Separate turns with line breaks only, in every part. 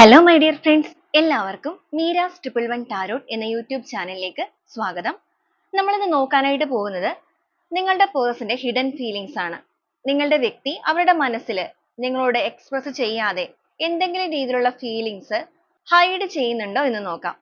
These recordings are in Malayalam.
ഹലോ മൈ ഡിയർ ഫ്രണ്ട്സ്, എല്ലാവർക്കും മീരാസ് 111 ടാരോട്ട് എന്ന യൂട്യൂബ് ചാനലിലേക്ക് സ്വാഗതം. നമ്മളിന്ന് നോക്കാനായിട്ട് പോകുന്നത് നിങ്ങളുടെ പേഴ്സന്റെ ഹിഡൻ ഫീലിങ്സ് ആണ്. നിങ്ങളുടെ വ്യക്തി അവരുടെ മനസ്സിൽ നിങ്ങളോട് എക്സ്പ്രസ് ചെയ്യാതെ എന്തെങ്കിലും രീതിയിലുള്ള ഫീലിങ്സ് ഹൈഡ് ചെയ്യുന്നുണ്ടോ എന്ന് നോക്കാം.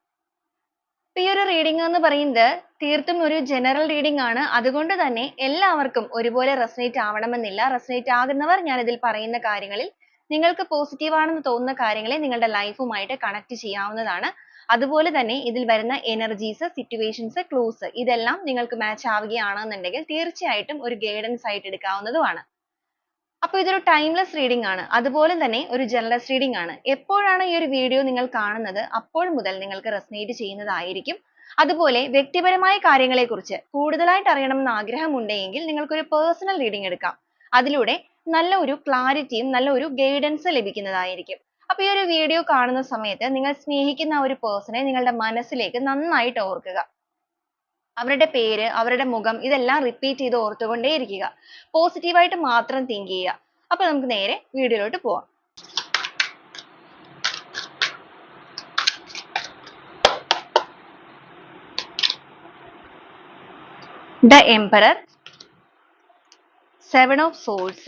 ഈ ഒരു റീഡിംഗ് എന്ന് പറയുന്നത് തീർത്തും ഒരു ജനറൽ റീഡിംഗ് ആണ്. അതുകൊണ്ട് തന്നെ എല്ലാവർക്കും ഒരുപോലെ റെസനേറ്റ് ആവണമെന്നില്ല. റെസനേറ്റ് ആകുന്നവർ ഞാൻ ഇതിൽ പറയുന്ന കാര്യങ്ങളിൽ നിങ്ങൾക്ക് പോസിറ്റീവ് ആണെന്ന് തോന്നുന്ന കാര്യങ്ങളെ നിങ്ങളുടെ ലൈഫുമായിട്ട് കണക്ട് ചെയ്യാവുന്നതാണ്. അതുപോലെ തന്നെ ഇതിൽ വരുന്ന എനർജീസ്, സിറ്റുവേഷൻസ്, ക്ലൂസ് ഇതെല്ലാം നിങ്ങൾക്ക് മാച്ച് ആവുകയാണെന്നുണ്ടെങ്കിൽ തീർച്ചയായിട്ടും ഒരു ഗൈഡൻസ് ആയിട്ട് എടുക്കാവുന്നതുമാണ്. അപ്പോൾ ഇതൊരു ടൈംലെസ് റീഡിംഗ് ആണ്. അതുപോലെ തന്നെ ഒരു ജനറൽ റീഡിംഗ് ആണ്. എപ്പോഴാണ് ഈ ഒരു വീഡിയോ നിങ്ങൾ കാണുന്നത് അപ്പോൾ മുതൽ നിങ്ങൾക്ക് റെസനേറ്റ് ചെയ്യുന്നതായിരിക്കും. അതുപോലെ വ്യക്തിപരമായ കാര്യങ്ങളെക്കുറിച്ച് കൂടുതലായിട്ട് അറിയണമെന്ന് ആഗ്രഹമുണ്ടെങ്കിൽ നിങ്ങൾക്കൊരു പേഴ്സണൽ റീഡിംഗ് എടുക്കാം. അതിലൂടെ നല്ല ഒരു ക്ലാരിറ്റിയും നല്ല ഒരു ഗൈഡൻസ് ലഭിക്കുന്നതായിരിക്കും. അപ്പോൾ ഈ ഒരു വീഡിയോ കാണുന്ന സമയത്ത് നിങ്ങൾ സ്നേഹിക്കുന്ന ആ ഒരു പേഴ്സണെ നിങ്ങളുടെ മനസ്സിലേക്ക് നന്നായിട്ട് ഓർക്കുക. അവരുടെ പേര്, അവരുടെ മുഖം ഇതെല്ലാം റിപ്പീറ്റ് ചെയ്ത് ഓർത്തുകൊണ്ടേയിരിക്കുക. പോസിറ്റീവായിട്ട് മാത്രം തിങ്ക് ചെയ്യുക. അപ്പോൾ നമുക്ക് നേരെ വീഡിയോയിലോട്ട് പോവാം. The Emperor, Seven of Swords,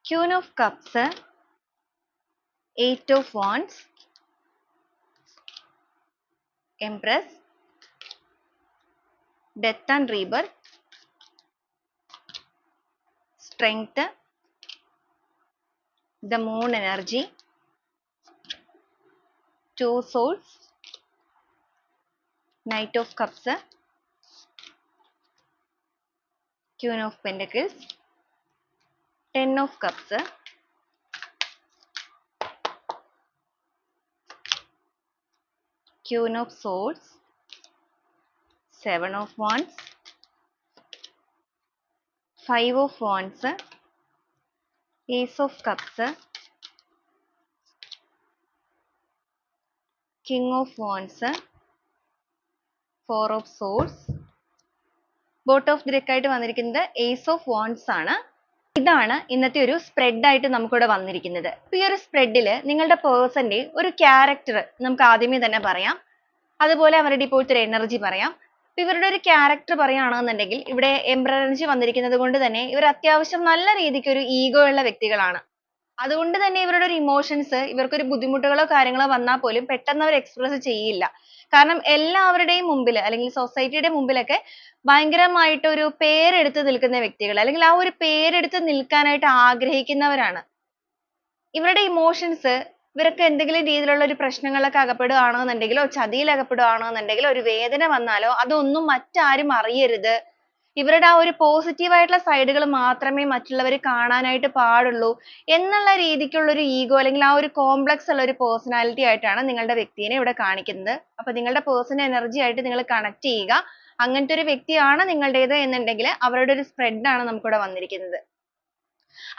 Queen of Cups, Eight of Wands, Empress, Death and Rebirth, Strength, the Moon Energy, Two Swords, Knight of Cups, Queen of Pentacles, Ten of Cups, Queen of Swords, Seven of Wands, Five of Wands, Ace of Cups, King of Wands, Four of Swords. Boat of the deck ആയിട്ട് വന്നിരിക്കുന്നത് Ace of Wands ആണ്. ഇതാണ് ഇന്നത്തെ ഒരു സ്പ്രെഡ് ആയിട്ട് നമുക്കിവിടെ വന്നിരിക്കുന്നത്. ഈ ഒരു സ്പ്രെഡിൽ നിങ്ങളുടെ പേഴ്സന്റെ ഒരു ക്യാരക്ടർ നമുക്ക് ആദ്യമേ തന്നെ പറയാം. അതുപോലെ അവരുടെ ഇപ്പോഴത്തെ ഒരു എനർജി പറയാം. ഇവരുടെ ഒരു ക്യാരക്ടർ പറയുകയാണെന്നുണ്ടെങ്കിൽ ഇവിടെ എംപറർ എനർജി വന്നിരിക്കുന്നത് കൊണ്ട് തന്നെ ഇവർ അത്യാവശ്യം നല്ല രീതിക്ക് ഒരു ഈഗോ ഉള്ള വ്യക്തികളാണ്. അതുകൊണ്ട് തന്നെ ഇവരുടെ ഒരു ഇമോഷൻസ് ഇവർക്കൊരു ബുദ്ധിമുട്ടുകളോ കാര്യങ്ങളോ വന്നാൽ പോലും പെട്ടെന്ന് അവർ എക്സ്പ്രസ് ചെയ്യില്ല. കാരണം എല്ലാവരുടെയും മുമ്പിൽ അല്ലെങ്കിൽ സൊസൈറ്റിയുടെ മുമ്പിലൊക്കെ ഭയങ്കരമായിട്ട് ഒരു പേരെടുത്ത് നിൽക്കുന്ന വ്യക്തികൾ അല്ലെങ്കിൽ ആ ഒരു പേരെടുത്ത് നിൽക്കാനായിട്ട് ആഗ്രഹിക്കുന്നവരാണ്. ഇവരുടെ ഇമോഷൻസ് ഇവരൊക്കെ എന്തെങ്കിലും രീതിയിലുള്ള ഒരു പ്രശ്നങ്ങളൊക്കെ അകപ്പെടുകയാണെന്നുണ്ടെങ്കിലോ ചതിയിൽ അകപ്പെടുകയാണെന്നുണ്ടെങ്കിലോ ഒരു വേദന വന്നാലോ അതൊന്നും മറ്റാരും അറിയരുത്. ഇവരുടെ ആ ഒരു പോസിറ്റീവ് ആയിട്ടുള്ള സൈഡുകൾ മാത്രമേ മറ്റുള്ളവർ കാണാനായിട്ട് പാടുള്ളൂ എന്നുള്ള രീതിക്കുള്ള ഒരു ഈഗോ അല്ലെങ്കിൽ ആ ഒരു കോംപ്ലക്സ് ഉള്ള ഒരു പേഴ്സണാലിറ്റി ആയിട്ടാണ് നിങ്ങളുടെ വ്യക്തിയെ ഇവിടെ കാണിക്കുന്നത്. അപ്പൊ നിങ്ങളുടെ പേഴ്സണൽ എനർജി ആയിട്ട് നിങ്ങൾ കണക്ട് ചെയ്യുക. അങ്ങനത്തെ ഒരു വ്യക്തിയാണ് നിങ്ങളുടേത് എന്നുണ്ടെങ്കിൽ അവരുടെ ഒരു സ്പ്രെഡ് ആണ് നമുക്കിവിടെ വന്നിരിക്കുന്നത്.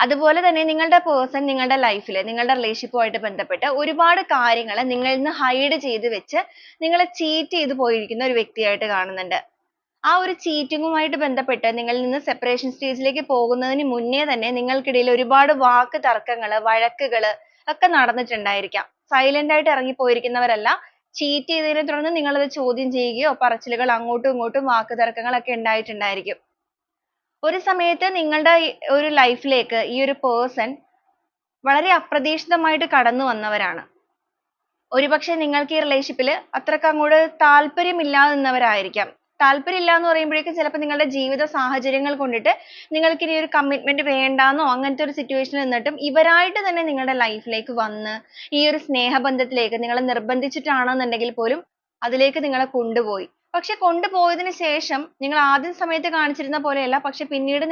അതുപോലെ തന്നെ നിങ്ങളുടെ പേഴ്സൺ നിങ്ങളുടെ ലൈഫിൽ നിങ്ങളുടെ റിലേഷൻഷിപ്പുമായിട്ട് ബന്ധപ്പെട്ട് ഒരുപാട് കാര്യങ്ങൾ നിങ്ങളിൽ നിന്ന് ഹൈഡ് ചെയ്ത് വെച്ച് നിങ്ങളെ ചീറ്റ് ചെയ്ത് പോയിരിക്കുന്ന ഒരു വ്യക്തിയായിട്ട് കാണുന്നുണ്ട്. ആ ഒരു ചീറ്റിങ്ങുമായിട്ട് ബന്ധപ്പെട്ട് നിങ്ങളിൽ നിന്ന് സെപ്പറേഷൻ സ്റ്റേജിലേക്ക് പോകുന്നതിന് മുന്നേ തന്നെ നിങ്ങൾക്കിടയിൽ ഒരുപാട് വാക്ക് തർക്കങ്ങൾ, വഴക്കുകൾ ഒക്കെ നടന്നിട്ടുണ്ടായിരിക്കാം. സൈലന്റ് ആയിട്ട് ഇറങ്ങിപ്പോയിരിക്കുന്നവരല്ല. ചീറ്റ് ചെയ്തതിനെ തുടർന്ന് നിങ്ങളത് ചോദ്യം ചെയ്യുകയോ പറച്ചിലുകൾ അങ്ങോട്ടും ഇങ്ങോട്ടും വാക്ക് തർക്കങ്ങളൊക്കെ ഉണ്ടായിട്ടുണ്ടായിരിക്കും. ഒരു സമയത്ത് നിങ്ങളുടെ ഒരു ലൈഫിലേക്ക് ഈ ഒരു പേഴ്സൺ വളരെ അപ്രതീക്ഷിതമായിട്ട് കടന്നു വന്നവരാണ്. ഒരുപക്ഷെ നിങ്ങൾക്ക് ഈ റിലേഷൻഷിപ്പിൽ അത്രക്ക് അങ്ങോട്ട് താല്പര്യമില്ലാതെ നിന്നവരായിരിക്കാം. താല്പര്യമില്ല എന്ന് പറയുമ്പോഴേക്കും ചിലപ്പോൾ നിങ്ങളുടെ ജീവിത സാഹചര്യങ്ങൾ കൊണ്ടിട്ട് നിങ്ങൾക്ക് ഇനി ഒരു കമ്മിറ്റ്മെന്റ് വേണ്ടാന്നോ അങ്ങനത്തെ ഒരു സിറ്റുവേഷനിൽ നിന്നിട്ടും ഇവരായിട്ട് തന്നെ നിങ്ങളുടെ ലൈഫിലേക്ക് വന്ന് ഈ ഒരു സ്നേഹബന്ധത്തിലേക്ക് നിങ്ങളെ നിർബന്ധിച്ചിട്ടാണെന്നുണ്ടെങ്കിൽ പോലും അതിലേക്ക് നിങ്ങളെ കൊണ്ടുപോയി. പക്ഷെ കൊണ്ടുപോയതിനു ശേഷം നിങ്ങൾ ആദ്യം സമയത്ത് കാണിച്ചിരുന്ന പോലെയല്ല. പക്ഷെ പിന്നീട്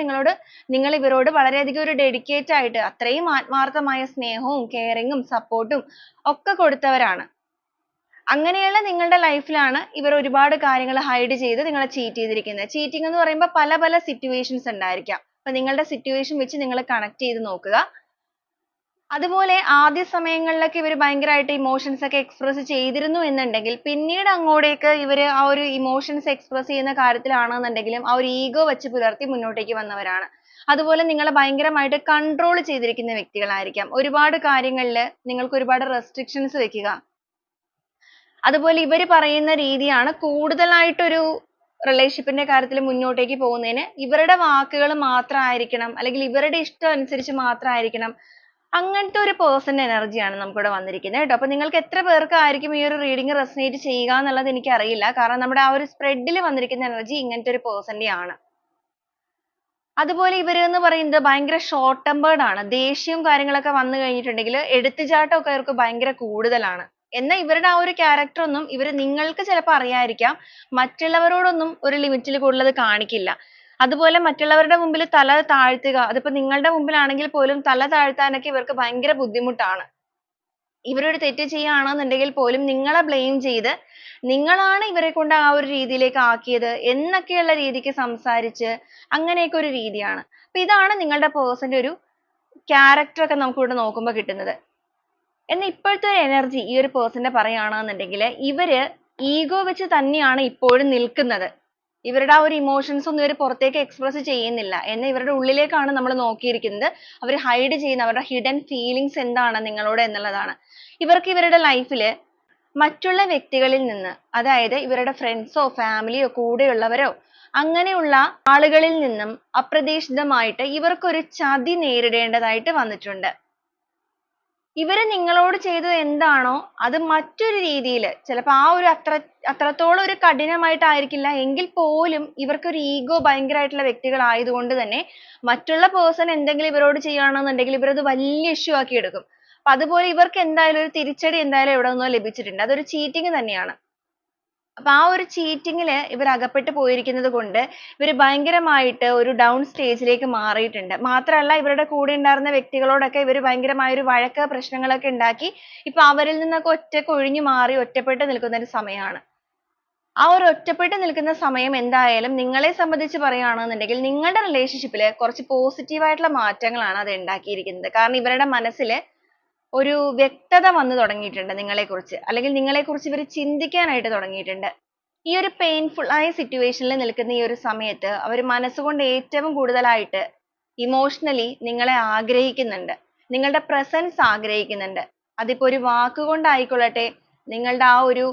നിങ്ങൾ ഇവരോട് വളരെയധികം ഒരു ഡെഡിക്കേറ്റ് ആയിട്ട് അത്രയും ആത്മാർത്ഥമായ സ്നേഹവും കെയറിങ്ങും സപ്പോർട്ടും ഒക്കെ കൊടുത്തവരാണ്. അങ്ങനെയുള്ള നിങ്ങളുടെ ലൈഫിലാണ് ഇവർ ഒരുപാട് കാര്യങ്ങൾ ഹൈഡ് ചെയ്ത് നിങ്ങളെ ചീറ്റ് ചെയ്തിരിക്കുന്നത്. ചീറ്റിംഗ് എന്ന് പറയുമ്പോൾ പല പല സിറ്റുവേഷൻസ് ഉണ്ടായിരിക്കാം. അപ്പൊ നിങ്ങളുടെ സിറ്റുവേഷൻ വെച്ച് നിങ്ങൾ കണക്ട് ചെയ്ത് നോക്കുക. അതുപോലെ ആദ്യ സമയങ്ങളിലൊക്കെ ഇവർ ഭയങ്കരമായിട്ട് ഇമോഷൻസ് ഒക്കെ എക്സ്പ്രസ് ചെയ്തിരുന്നു എന്നുണ്ടെങ്കിൽ പിന്നീട് അങ്ങോട്ടേക്ക് ഇവർ ആ ഒരു ഇമോഷൻസ് എക്സ്പ്രസ് ചെയ്യുന്ന കാര്യത്തിലാണെന്നുണ്ടെങ്കിലും ആ ഒരു ഈഗോ വെച്ച് പുലർത്തി മുന്നോട്ടേക്ക് വന്നവരാണ്. അതുപോലെ നിങ്ങളെ ഭയങ്കരമായിട്ട് കൺട്രോൾ ചെയ്തിരിക്കുന്ന വ്യക്തികളായിരിക്കാം. ഒരുപാട് കാര്യങ്ങളിൽ നിങ്ങൾക്ക് ഒരുപാട് റെസ്ട്രിക്ഷൻസ് വെക്കുക. അതുപോലെ ഇവര് പറയുന്ന രീതിയാണ് കൂടുതലായിട്ടൊരു റിലേഷൻഷിപ്പിന്റെ കാര്യത്തിൽ മുന്നോട്ടേക്ക് പോകുന്നതിന് ഇവരുടെ വാക്കുകൾ മാത്രമായിരിക്കണം, അല്ലെങ്കിൽ ഇവരുടെ ഇഷ്ടം അനുസരിച്ച് മാത്രമായിരിക്കണം. അങ്ങനത്തെ ഒരു പേഴ്സന്റെ എനർജിയാണ് നമുക്കിവിടെ വന്നിരിക്കുന്നത് കേട്ടോ. അപ്പൊ നിങ്ങൾക്ക് എത്ര പേർക്കായിരിക്കും ഈ ഒരു റീഡിംഗ് റെസനേറ്റ് ചെയ്യുക എന്നുള്ളത് എനിക്കറിയില്ല. കാരണം നമ്മുടെ ആ ഒരു സ്പ്രെഡിൽ വന്നിരിക്കുന്ന എനർജി ഇങ്ങനത്തെ ഒരു പേഴ്സന്റെ ആണ്. അതുപോലെ ഇവര് എന്ന് പറയുന്നത് ഭയങ്കര ഷോർട്ട് ടെമ്പേർഡ് ആണ്. ദേഷ്യവും കാര്യങ്ങളൊക്കെ വന്നു കഴിഞ്ഞിട്ടുണ്ടെങ്കിൽ എടുത്തുചാട്ടമൊക്കെ അവർക്ക് ഭയങ്കര കൂടുതലാണ്. എന്നാൽ ഇവരുടെ ആ ഒരു ക്യാരക്ടർ ഒന്നും ഇവര് നിങ്ങൾക്ക് ചിലപ്പോൾ അറിയാതിരിക്കാം, മറ്റുള്ളവരോടൊന്നും ഒരു ലിമിറ്റിൽ കൂടുതൽ അത് കാണിക്കില്ല. അതുപോലെ മറ്റുള്ളവരുടെ മുമ്പിൽ തല താഴ്ത്തുക, അതിപ്പോ നിങ്ങളുടെ മുമ്പിലാണെങ്കിൽ പോലും തല താഴ്ത്താനൊക്കെ ഇവർക്ക് ഭയങ്കര ബുദ്ധിമുട്ടാണ്. ഇവരൊരു തെറ്റ് ചെയ്യുകയാണെന്നുണ്ടെങ്കിൽ പോലും നിങ്ങളെ ബ്ലെയിം ചെയ്ത് നിങ്ങളാണ് ഇവരെ കൊണ്ട് ആ ഒരു രീതിയിലേക്ക് ആക്കിയത് എന്നൊക്കെയുള്ള രീതിക്ക് സംസാരിച്ച് അങ്ങനെയൊക്കെ ഒരു രീതിയാണ്. അപ്പൊ ഇതാണ് നിങ്ങളുടെ പേഴ്സന്റെ ഒരു ക്യാരക്ടർ ഒക്കെ നമുക്ക് ഇവിടെ നോക്കുമ്പോൾ കിട്ടുന്നത്. എന്നാൽ ഇപ്പോഴത്തെ ഒരു എനർജി ഈ ഒരു പേഴ്സന്റെ പറയുകയാണെന്നുണ്ടെങ്കിൽ ഇവര് ഈഗോ വെച്ച് തന്നെയാണ് ഇപ്പോഴും നിൽക്കുന്നത്. ഇവരുടെ ആ ഒരു ഇമോഷൻസ് ഒന്നും ഇവർ പുറത്തേക്ക് എക്സ്പ്രസ് ചെയ്യുന്നില്ല. എന്നാൽ ഇവരുടെ ഉള്ളിലേക്കാണ് നമ്മൾ നോക്കിയിരിക്കുന്നത്. അവർ ഹൈഡ് ചെയ്യുന്ന അവരുടെ ഹിഡൻ ഫീലിങ്സ് എന്താണ് നിങ്ങളോട് എന്നുള്ളതാണ്. ഇവർക്ക് ഇവരുടെ ലൈഫിൽ മറ്റുള്ള വ്യക്തികളിൽ നിന്ന്, അതായത് ഇവരുടെ ഫ്രണ്ട്സോ ഫാമിലിയോ കൂടെയുള്ളവരോ അങ്ങനെയുള്ള ആളുകളിൽ നിന്നും അപ്രതീക്ഷിതമായിട്ട് ഇവർക്കൊരു ചതി നേരിടേണ്ടതായിട്ട് വന്നിട്ടുണ്ട്. ഇവര് നിങ്ങളോട് ചെയ്തത് എന്താണോ അത് മറ്റൊരു രീതിയിൽ ചിലപ്പോൾ ആ ഒരു അത്രത്തോളം ഒരു കഠിനമായിട്ടായിരിക്കില്ല എങ്കിൽ പോലും ഇവർക്കൊരു ഈഗോ ഭയങ്കരമായിട്ടുള്ള വ്യക്തികളായതുകൊണ്ട് തന്നെ മറ്റുള്ള പേഴ്സൺ എന്തെങ്കിലും ഇവരോട് ചെയ്യുകയാണെന്നുണ്ടെങ്കിൽ ഇവരത് വലിയ ഇഷ്യൂ ആക്കി എടുക്കും. അപ്പൊ അതുപോലെ ഇവർക്ക് എന്തായാലും ഒരു തിരിച്ചടി എന്തായാലും എവിടെ നിന്നോ ലഭിച്ചിട്ടുണ്ട്. അതൊരു ചീറ്റിംഗ് തന്നെയാണ്. അപ്പൊ ആ ഒരു ചീറ്റിംഗിൽ ഇവർ അകപ്പെട്ട് പോയിരിക്കുന്നത് കൊണ്ട് ഇവർ ഭയങ്കരമായിട്ട് ഒരു ഡൗൺ സ്റ്റേജിലേക്ക് മാറിയിട്ടുണ്ട്. മാത്രമല്ല ഇവരുടെ കൂടെ ഉണ്ടായിരുന്ന വ്യക്തികളോടൊക്കെ ഇവർ ഭയങ്കരമായ ഒരു വഴക്ക് പ്രശ്നങ്ങളൊക്കെ ഉണ്ടാക്കി ഇപ്പൊ അവരിൽ നിന്നൊക്കെ ഒറ്റക്ക് ഒഴിഞ്ഞു മാറി ഒറ്റപ്പെട്ട് നിൽക്കുന്ന ഒരു സമയമാണ്. ആ ഒരു ഒറ്റപ്പെട്ട് നിൽക്കുന്ന സമയം എന്തായാലും നിങ്ങളെ സംബന്ധിച്ച് പറയുകയാണെന്നുണ്ടെങ്കിൽ നിങ്ങളുടെ റിലേഷൻഷിപ്പിൽ കുറച്ച് പോസിറ്റീവ് ആയിട്ടുള്ള മാറ്റങ്ങളാണ് അത് ഉണ്ടാക്കിയിരിക്കുന്നത്. കാരണം ഇവരുടെ മനസ്സിൽ ഒരു വ്യക്തത വന്നു തുടങ്ങിയിട്ടുണ്ട് നിങ്ങളെക്കുറിച്ച്, അല്ലെങ്കിൽ നിങ്ങളെക്കുറിച്ച് ഇവർ ചിന്തിക്കാനായിട്ട് തുടങ്ങിയിട്ടുണ്ട്. ഈ ഒരു പെയിൻഫുൾ ആയ സിറ്റുവേഷനിൽ നിൽക്കുന്ന ഈ ഒരു സമയത്ത് അവർ മനസ്സുകൊണ്ട് ഏറ്റവും കൂടുതലായിട്ട് ഇമോഷണലി നിങ്ങളെ ആഗ്രഹിക്കുന്നുണ്ട്. നിങ്ങളുടെ പ്രസൻസ് ആഗ്രഹിക്കുന്നുണ്ട്. അതിപ്പോ ഒരു വാക്കുകൊണ്ടായിക്കൊള്ളട്ടെ, നിങ്ങളുടെ ആ ഒരു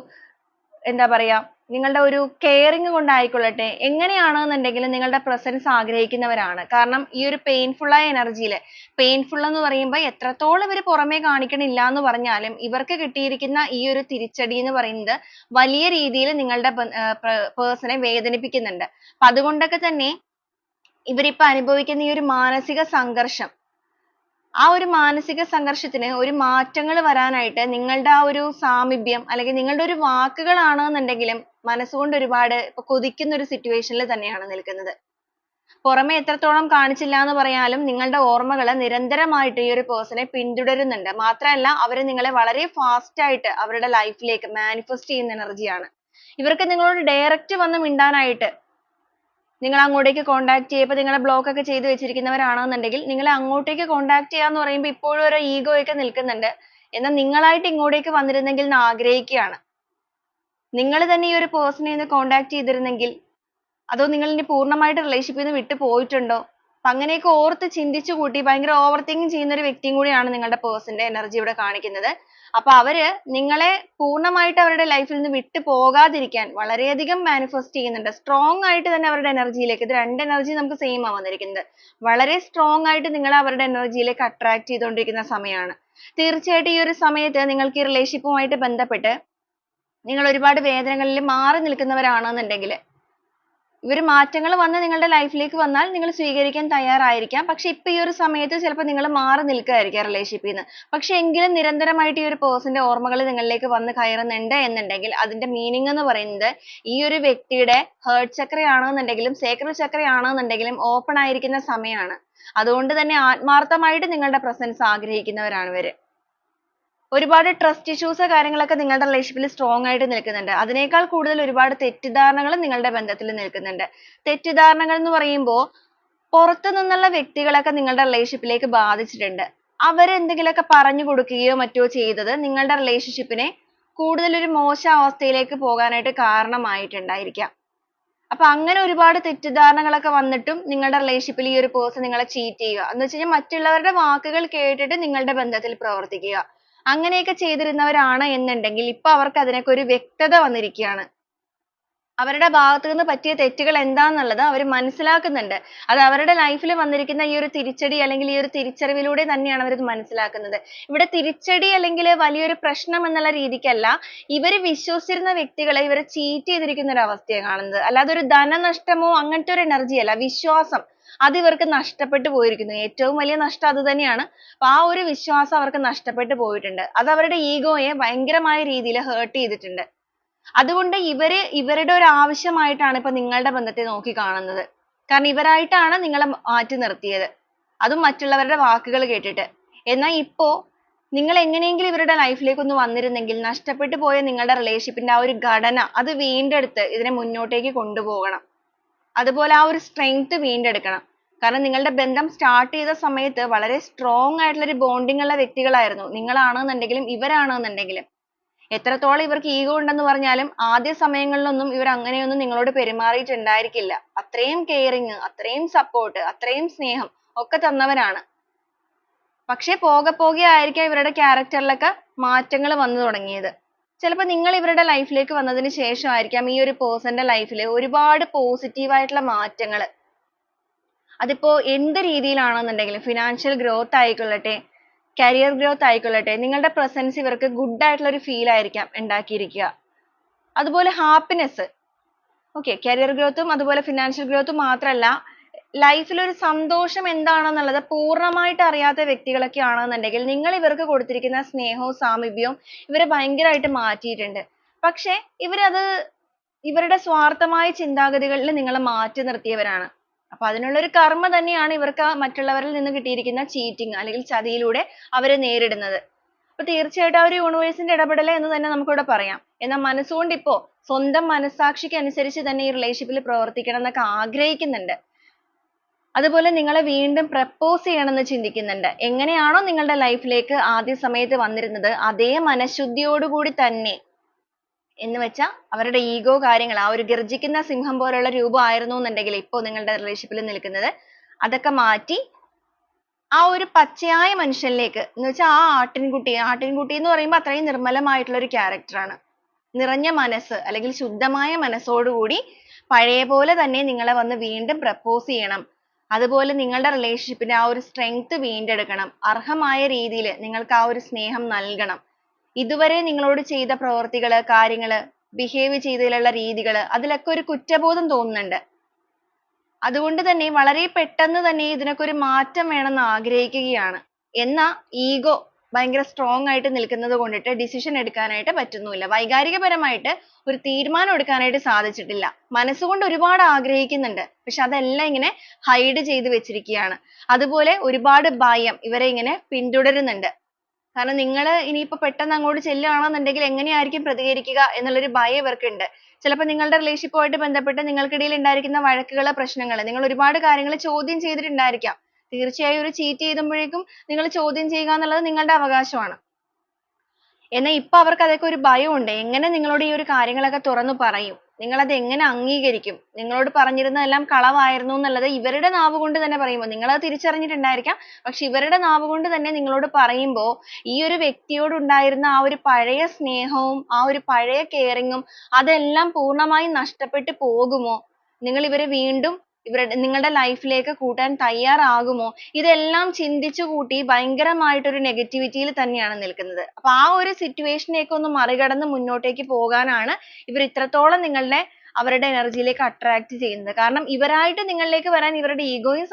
എന്താ പറയാ നിങ്ങളുടെ ഒരു കെയറിങ് കൊണ്ടായിക്കൊള്ളട്ടെ, എങ്ങനെയാണെന്നുണ്ടെങ്കിലും നിങ്ങളുടെ പ്രസൻസ് ആഗ്രഹിക്കുന്നവരാണ്. കാരണം ഈ ഒരു പെയിൻഫുൾ ആയ എനർജിയിൽ, പെയിൻഫുൾ എന്ന് പറയുമ്പോൾ എത്രത്തോളം ഇവർ പുറമേ കാണിക്കണില്ല എന്ന് പറഞ്ഞാലും ഇവർക്ക് കിട്ടിയിരിക്കുന്ന ഈ ഒരു തിരിച്ചടി എന്ന് പറയുന്നത് വലിയ രീതിയിൽ നിങ്ങളുടെ പേഴ്സണെ വേദനിപ്പിക്കുന്നുണ്ട്. അപ്പൊ അതുകൊണ്ടൊക്കെ തന്നെ ഇവരിപ്പോ അനുഭവിക്കുന്ന ഈ ഒരു മാനസിക സംഘർഷം, ആ ഒരു മാനസിക സംഘർഷത്തിന് ഒരു മാറ്റങ്ങൾ വരാനായിട്ട് നിങ്ങളുടെ ആ ഒരു സാമീപ്യം, അല്ലെങ്കിൽ നിങ്ങളുടെ ഒരു വാക്കുകളാണെന്നുണ്ടെങ്കിലും മനസ്സുകൊണ്ട് ഒരുപാട് ഇപ്പൊ കൊതിക്കുന്ന ഒരു സിറ്റുവേഷനിൽ തന്നെയാണ് നിൽക്കുന്നത്. പുറമെ എത്രത്തോളം കാണിച്ചില്ല എന്ന് പറയാലും നിങ്ങളുടെ ഓർമ്മകൾ നിരന്തരമായിട്ട് ഈ ഒരു പേഴ്സണെ പിന്തുടരുന്നുണ്ട്. മാത്രമല്ല അവർ നിങ്ങളെ വളരെ ഫാസ്റ്റ് ആയിട്ട് അവരുടെ ലൈഫിലേക്ക് മാനിഫെസ്റ്റ് ചെയ്യുന്ന എനർജിയാണ്. ഇവർക്ക് നിങ്ങളോട് ഡയറക്റ്റ് വന്ന് മിണ്ടാനായിട്ട്, നിങ്ങൾ അങ്ങോട്ടേക്ക് കോണ്ടാക്ട് ചെയ്യുമ്പോൾ നിങ്ങളെ ബ്ലോക്ക് ഒക്കെ ചെയ്ത് വെച്ചിരിക്കുന്നവരാണെന്നുണ്ടെങ്കിൽ നിങ്ങളെ അങ്ങോട്ടേക്ക് കോണ്ടാക്ട് ചെയ്യാന്ന് പറയുമ്പോൾ ഇപ്പോഴും ഒരു ഈഗോ ഒക്കെ നിൽക്കുന്നുണ്ട്. എന്നാൽ നിങ്ങളായിട്ട് ഇങ്ങോട്ടേക്ക് വന്നിരുന്നെങ്കിൽ എന്ന് ആഗ്രഹിക്കുകയാണ്. നിങ്ങൾ തന്നെ ഈ ഒരു പേഴ്സണെ ഒന്ന് കോണ്ടാക്ട് ചെയ്തിരുന്നെങ്കിൽ, അതോ നിങ്ങൾ ഇനി പൂർണ്ണമായിട്ട് റിലേഷൻഷിപ്പിൽ നിന്ന് വിട്ടു പോയിട്ടുണ്ടോ? അപ്പൊ അങ്ങനെയൊക്കെ ഓർത്ത് ചിന്തിച്ചു കൂട്ടി ഭയങ്കര ഓവർ തിങ്കിങ് ചെയ്യുന്ന ഒരു വ്യക്തിയും കൂടിയാണ് നിങ്ങളുടെ പേഴ്സന്റെ എനർജി ഇവിടെ കാണിക്കുന്നത്. അപ്പൊ അവര് നിങ്ങളെ പൂർണ്ണമായിട്ട് അവരുടെ ലൈഫിൽ നിന്ന് വിട്ടു പോകാതിരിക്കാൻ വളരെയധികം മാനിഫെസ്റ്റ് ചെയ്യുന്നുണ്ട്. സ്ട്രോങ് ആയിട്ട് തന്നെ അവരുടെ എനർജിയിലേക്ക്, ഇത് രണ്ട് എനർജി നമുക്ക് സെയിം ആ വന്നിരിക്കുന്നത്, വളരെ സ്ട്രോങ് ആയിട്ട് നിങ്ങളെ അവരുടെ എനർജിയിലേക്ക് അട്രാക്ട് ചെയ്തുകൊണ്ടിരിക്കുന്ന സമയമാണ്. തീർച്ചയായിട്ടും ഈ ഒരു സമയത്ത് നിങ്ങൾക്ക് ഈ റിലേഷൻഷിപ്പുമായിട്ട് ബന്ധപ്പെട്ട് നിങ്ങൾ ഒരുപാട് വേദനകളിൽ മാറി നിൽക്കുന്നവരാണെന്നുണ്ടെങ്കിൽ ഇവർ മാറ്റങ്ങൾ വന്ന് നിങ്ങളുടെ ലൈഫിലേക്ക് വന്നാൽ നിങ്ങൾ സ്വീകരിക്കാൻ തയ്യാറായിരിക്കാം. പക്ഷെ ഇപ്പൊ ഈ ഒരു സമയത്ത് ചിലപ്പോൾ നിങ്ങൾ മാറി നിൽക്കുകയായിരിക്കാം റിലേഷൻഷിപ്പിൽ നിന്ന്. പക്ഷെ എങ്കിലും നിരന്തരമായിട്ട് ഈ ഒരു പേഴ്സന്റെ ഓർമ്മകൾ നിങ്ങളിലേക്ക് വന്ന് കയറുന്നുണ്ട് എന്നുണ്ടെങ്കിൽ അതിന്റെ മീനിങ് എന്ന് പറയുന്നത് ഈ ഒരു വ്യക്തിയുടെ ഹേർട്ട് ചക്രയാണെന്നുണ്ടെങ്കിലും സേക്രഡ് ചക്രയാണെന്നുണ്ടെങ്കിലും ഓപ്പൺ ആയിരിക്കുന്ന സമയമാണ്. അതുകൊണ്ട് തന്നെ ആത്മാർത്ഥമായിട്ട് നിങ്ങളുടെ പ്രസൻസ് ആഗ്രഹിക്കുന്നവരാണ് ഇവര്. ഒരുപാട് ട്രസ്റ്റ് ഇഷ്യൂസ് കാര്യങ്ങളൊക്കെ നിങ്ങളുടെ റിലേഷൻഷിപ്പിൽ സ്ട്രോങ് ആയിട്ട് നിൽക്കുന്നുണ്ട്. അതിനേക്കാൾ കൂടുതൽ ഒരുപാട് തെറ്റിദ്ധാരണകൾ നിങ്ങളുടെ ബന്ധത്തിൽ നിൽക്കുന്നുണ്ട്. തെറ്റിദ്ധാരണകൾ എന്ന് പറയുമ്പോൾ പുറത്തു നിന്നുള്ള വ്യക്തികളൊക്കെ നിങ്ങളുടെ റിലേഷൻഷിപ്പിലേക്ക് ബാധിച്ചിട്ടുണ്ട്. അവരെന്തെങ്കിലുമൊക്കെ പറഞ്ഞു കൊടുക്കുകയോ മറ്റോ ചെയ്തത് നിങ്ങളുടെ റിലേഷൻഷിപ്പിനെ കൂടുതൽ ഒരു മോശം അവസ്ഥയിലേക്ക് പോകാനായിട്ട് കാരണമായിട്ടുണ്ടായിരിക്കാം. അപ്പൊ അങ്ങനെ ഒരുപാട് തെറ്റിദ്ധാരണകളൊക്കെ വന്നിട്ടും നിങ്ങളുടെ റിലേഷൻഷിപ്പിൽ ഈ ഒരു പേഴ്സൺ നിങ്ങളെ ചീറ്റ് ചെയ്യുക എന്ന് വെച്ച് കഴിഞ്ഞാൽ മറ്റുള്ളവരുടെ വാക്കുകൾ കേട്ടിട്ട് നിങ്ങളുടെ ബന്ധത്തിൽ പ്രവർത്തിക്കുക. അങ്ങനെയൊക്കെ ചെയ്തിരുന്നവരാണ് എന്നുണ്ടെങ്കിൽ ഇപ്പൊ അവർക്ക് അതിനൊക്കെ ഒരു വ്യക്തത വന്നിരിക്കുകയാണ്. അവരുടെ ഭാഗത്തു നിന്ന് പറ്റിയ തെറ്റുകൾ എന്താന്നുള്ളത് അവർ മനസ്സിലാക്കുന്നുണ്ട്. അത് അവരുടെ ലൈഫിൽ വന്നിരിക്കുന്ന ഈ ഒരു തിരിച്ചടി അല്ലെങ്കിൽ ഈ ഒരു തിരിച്ചറിവിലൂടെ തന്നെയാണ് അവർ ഇത് മനസ്സിലാക്കുന്നത്. ഇവിടെ തിരിച്ചടി അല്ലെങ്കിൽ വലിയൊരു പ്രശ്നം എന്നുള്ള രീതിക്കല്ല, ഇവർ വിശ്വസിച്ചിരുന്ന വ്യക്തികളെ ഇവരെ ചീറ്റ് ചെയ്തിരിക്കുന്ന ഒരു അവസ്ഥയാണ് കാണുന്നത്. അല്ലാതെ ഒരു ധനനഷ്ടമോ അങ്ങനത്തെ ഒരു എനർജി അല്ല, വിശ്വാസം അത് ഇവർക്ക് നഷ്ടപ്പെട്ടു പോയിരിക്കുന്നു. ഏറ്റവും വലിയ നഷ്ടം അത് തന്നെയാണ്. അപ്പൊ ആ ഒരു വിശ്വാസം അവർക്ക് നഷ്ടപ്പെട്ടു പോയിട്ടുണ്ട്. അത് അവരുടെ ഈഗോയെ ഭയങ്കരമായ രീതിയിൽ ഹേർട്ട് ചെയ്തിട്ടുണ്ട്. അതുകൊണ്ട് ഇവരുടെ ഒരു ആവശ്യമായിട്ടാണ് ഇപ്പൊ നിങ്ങളുടെ ബന്ധത്തെ നോക്കി കാണുന്നത്. കാരണം ഇവരായിട്ടാണ് നിങ്ങളെ മാറ്റി നിർത്തിയത്, അതും മറ്റുള്ളവരുടെ വാക്കുകൾ കേട്ടിട്ട്. എന്നാൽ ഇപ്പോ നിങ്ങൾ എങ്ങനെയെങ്കിലും ഇവരുടെ ലൈഫിലേക്ക് ഒന്ന് വന്നിരുന്നെങ്കിൽ നഷ്ടപ്പെട്ടു പോയ നിങ്ങളുടെ റിലേഷൻഷിപ്പിന്റെ ആ ഒരു ഘടന അത് വീണ്ടെടുത്ത് ഇതിനെ മുന്നോട്ടേക്ക് കൊണ്ടുപോകണം. അതുപോലെ ആ ഒരു സ്ട്രെങ്ത് വീണ്ടെടുക്കണം. കാരണം നിങ്ങളുടെ ബന്ധം സ്റ്റാർട്ട് ചെയ്ത സമയത്ത് വളരെ സ്ട്രോങ് ആയിട്ടുള്ള ഒരു ബോണ്ടിങ് ഉള്ള വ്യക്തികളായിരുന്നു നിങ്ങളാണെന്നുണ്ടെങ്കിലും ഇവരാണെന്നുണ്ടെങ്കിലും. എത്രത്തോളം ഇവർക്ക് ഈഗോ ഉണ്ടെന്ന് പറഞ്ഞാലും ആദ്യ സമയങ്ങളിലൊന്നും ഇവർ അങ്ങനെയൊന്നും നിങ്ങളോട് പെരുമാറിയിട്ടുണ്ടായിരിക്കില്ല. അത്രയും കെയറിങ്, അത്രയും സപ്പോർട്ട്, അത്രയും സ്നേഹം ഒക്കെ തന്നവരാണ്. പക്ഷെ പോകെ പോകെ ആയിരിക്കാം ഇവരുടെ ക്യാരക്ടറിലൊക്കെ മാറ്റങ്ങൾ വന്നു തുടങ്ങിയത്. ചിലപ്പോൾ നിങ്ങൾ ഇവരുടെ ലൈഫിലേക്ക് വന്നതിന് ശേഷമായിരിക്കാം ഈ ഒരു പേഴ്സന്റെ ലൈഫിൽ ഒരുപാട് പോസിറ്റീവ് ആയിട്ടുള്ള മാറ്റങ്ങൾ. അതിപ്പോ എന്ത് രീതിയിലാണെന്നുണ്ടെങ്കിലും ഫിനാൻഷ്യൽ ഗ്രോത്ത് ആയിക്കൊള്ളട്ടെ, കരിയർ ഗ്രോത്ത് ആയിക്കൊള്ളട്ടെ, നിങ്ങളുടെ പ്രസൻസ് ഇവർക്ക് ഗുഡ് ആയിട്ടുള്ള ഒരു ഫീൽ ആയിരിക്കാം ഉണ്ടാക്കിയിരിക്കുക. അതുപോലെ ഹാപ്പിനെസ്, ഓക്കെ, കരിയർ ഗ്രോത്തും അതുപോലെ ഫിനാൻഷ്യൽ ഗ്രോത്തും മാത്രമല്ല, ലൈഫിൽ ഒരു സന്തോഷം എന്താണെന്നുള്ളത് പൂർണ്ണമായിട്ട് അറിയാത്ത വ്യക്തികളൊക്കെ ആണെന്നുണ്ടെങ്കിൽ നിങ്ങൾ ഇവർക്ക് കൊടുത്തിരിക്കുന്ന സ്നേഹവും സാമീപ്യവും ഇവരെ ഭയങ്കരമായിട്ട് മാറ്റിയിട്ടുണ്ട്. പക്ഷെ ഇവരത് ഇവരുടെ സ്വാർത്ഥമായ ചിന്താഗതികളിൽ നിങ്ങളെ മാറ്റി നിർത്തിയവരാണ്. അപ്പൊ അതിനുള്ള ഒരു കർമ്മ തന്നെയാണ് ഇവർക്ക് മറ്റുള്ളവരിൽ നിന്ന് കിട്ടിയിരിക്കുന്ന ചീറ്റിംഗ് അല്ലെങ്കിൽ ചതിയിലൂടെ അവരെ നേരിടുന്നത്. അപ്പൊ തീർച്ചയായിട്ടും ആ ഒരു യൂണിവേഴ്സിന്റെ ഇടപെടൽ എന്ന് തന്നെ നമുക്കിവിടെ പറയാം. എന്നാൽ മനസ്സുകൊണ്ട് ഇപ്പോ സ്വന്തം മനസ്സാക്ഷിക്ക് അനുസരിച്ച് തന്നെ ഈ റിലേഷൻഷിപ്പിൽ പ്രവർത്തിക്കണം എന്നൊക്കെ ആഗ്രഹിക്കുന്നുണ്ട്. അതുപോലെ നിങ്ങളെ വീണ്ടും പ്രപ്പോസ് ചെയ്യണമെന്ന് ചിന്തിക്കുന്നുണ്ട്. എങ്ങനെയാണോ നിങ്ങളുടെ ലൈഫിലേക്ക് ആദ്യ സമയത്ത് വന്നിരുന്നത് അതേ മനഃശുദ്ധിയോടുകൂടി തന്നെ, എന്ന് വെച്ചാൽ അവരുടെ ഈഗോ കാര്യങ്ങൾ ആ ഒരു ഗർജിക്കുന്ന സിംഹം പോലുള്ള രൂപം ആയിരുന്നു എന്നുണ്ടെങ്കിൽ ഇപ്പോൾ നിങ്ങളുടെ റിലേഷൻഷിപ്പിൽ നിൽക്കുന്നത് അതൊക്കെ മാറ്റി ആ ഒരു പച്ചയായ മനുഷ്യനിലേക്ക്, എന്ന് വെച്ചാൽ ആ ആട്ടിൻകുട്ടി എന്ന് പറയുമ്പോൾ അത്രയും നിർമ്മലമായിട്ടുള്ള ഒരു ക്യാരക്ടറാണ്. നിറഞ്ഞ മനസ്സ് അല്ലെങ്കിൽ ശുദ്ധമായ മനസ്സോടുകൂടി പഴയ പോലെ തന്നെ നിങ്ങളെ വന്ന് വീണ്ടും പ്രപ്പോസ് ചെയ്യണം. അതുപോലെ നിങ്ങളുടെ റിലേഷൻഷിപ്പിന്റെ ആ ഒരു സ്ട്രെങ്ത് വീണ്ടെടുക്കണം. അർഹമായ രീതിയിൽ നിങ്ങൾക്ക് ആ ഒരു സ്നേഹം നൽകണം. ഇതുവരെ നിങ്ങളോട് ചെയ്ത പ്രവർത്തികള്, കാര്യങ്ങള്, ബിഹേവ് ചെയ്തതിലുള്ള രീതികള് അതിലൊക്കെ ഒരു കുറ്റബോധം തോന്നുന്നുണ്ട്. അതുകൊണ്ട് തന്നെ വളരെ പെട്ടെന്ന് തന്നെ ഇതിനൊക്കെ ഒരു മാറ്റം വേണമെന്ന് ആഗ്രഹിക്കുകയാണ്. എന്നാൽ ഈഗോ ഭയങ്കര സ്ട്രോങ് ആയിട്ട് നിൽക്കുന്നത് കൊണ്ടിട്ട് ഡിസിഷൻ എടുക്കാനായിട്ട് പറ്റുന്നില്ല. വൈകാരികപരമായിട്ട് ഒരു തീരുമാനം എടുക്കാനായിട്ട് സാധിച്ചിട്ടില്ല. മനസ്സുകൊണ്ട് ഒരുപാട് ആഗ്രഹിക്കുന്നുണ്ട്, പക്ഷെ അതെല്ലാം ഇങ്ങനെ ഹൈഡ് ചെയ്ത് വെച്ചിരിക്കുകയാണ്. അതുപോലെ ഒരുപാട് ഭയം ഇവരെ ഇങ്ങനെ പിന്തുടരുന്നുണ്ട്. കാരണം നിങ്ങൾ ഇനിയിപ്പോ പെട്ടെന്ന് അങ്ങോട്ട് ചെല്ലുകയാണെന്നുണ്ടെങ്കിൽ എങ്ങനെയായിരിക്കും പ്രതികരിക്കുക എന്നുള്ളൊരു ഭയം ഇവർക്കുണ്ട്. ചിലപ്പോൾ നിങ്ങളുടെ റിലേഷൻഷിപ്പുമായിട്ട് ബന്ധപ്പെട്ട് നിങ്ങൾക്കിടയിൽ ഉണ്ടായിരിക്കുന്ന വഴക്കുകൾ, പ്രശ്നങ്ങൾ നിങ്ങൾ ഒരുപാട് കാര്യങ്ങൾ ചോദ്യം ചെയ്തിട്ടുണ്ടായിരിക്കാം. തീർച്ചയായും ഒരു ചീറ്റ് ചെയ്തുമ്പോഴേക്കും നിങ്ങൾ ചോദ്യം ചെയ്യുക എന്നുള്ളത് നിങ്ങളുടെ അവകാശമാണ്. എന്നാൽ ഇപ്പൊ അവർക്ക് അതൊക്കെ ഒരു ഭയമുണ്ട്. എങ്ങനെ നിങ്ങളോട് ഈ ഒരു കാര്യങ്ങളൊക്കെ തുറന്നു പറയും, നിങ്ങൾ അത് എങ്ങനെ അംഗീകരിക്കും, നിങ്ങളോട് പറഞ്ഞിരുന്നതെല്ലാം കളവായിരുന്നു എന്നുള്ളത് ഇവരുടെ നാവ് കൊണ്ട് തന്നെ പറയുമ്പോൾ നിങ്ങൾ അത് തിരിച്ചറിഞ്ഞിട്ടുണ്ടായിരിക്കാം. പക്ഷെ ഇവരുടെ നാവ് കൊണ്ട് തന്നെ നിങ്ങളോട് പറയുമ്പോൾ ഈ ഒരു വ്യക്തിയോട് ഉണ്ടായിരുന്ന ആ ഒരു പഴയ സ്നേഹവും ആ ഒരു പഴയ കെയറിങ്ങും അതെല്ലാം പൂർണ്ണമായും നഷ്ടപ്പെട്ടു പോകുമോ? നിങ്ങൾ ഇവരെ വീണ്ടും നിങ്ങളുടെ ലൈഫിലേക്ക് കൂട്ടാൻ തയ്യാറാകുമോ? ഇതെല്ലാം ചിന്തിച്ചു കൂട്ടി ഭയങ്കരമായിട്ടൊരു നെഗറ്റിവിറ്റിയിൽ തന്നെയാണ് നിൽക്കുന്നത്. അപ്പൊ ആ ഒരു സിറ്റുവേഷനെയൊക്കെ ഒന്ന് മറികടന്ന് മുന്നോട്ടേക്ക് പോകാനാണ് ഇവർ ഇത്രത്തോളം അവരുടെ എനർജിയിലേക്ക് അട്രാക്ട് ചെയ്യുന്നത്. കാരണം ഇവരായിട്ട് നിങ്ങളിലേക്ക് വരാൻ ഇവരുടെ ഈഗോയും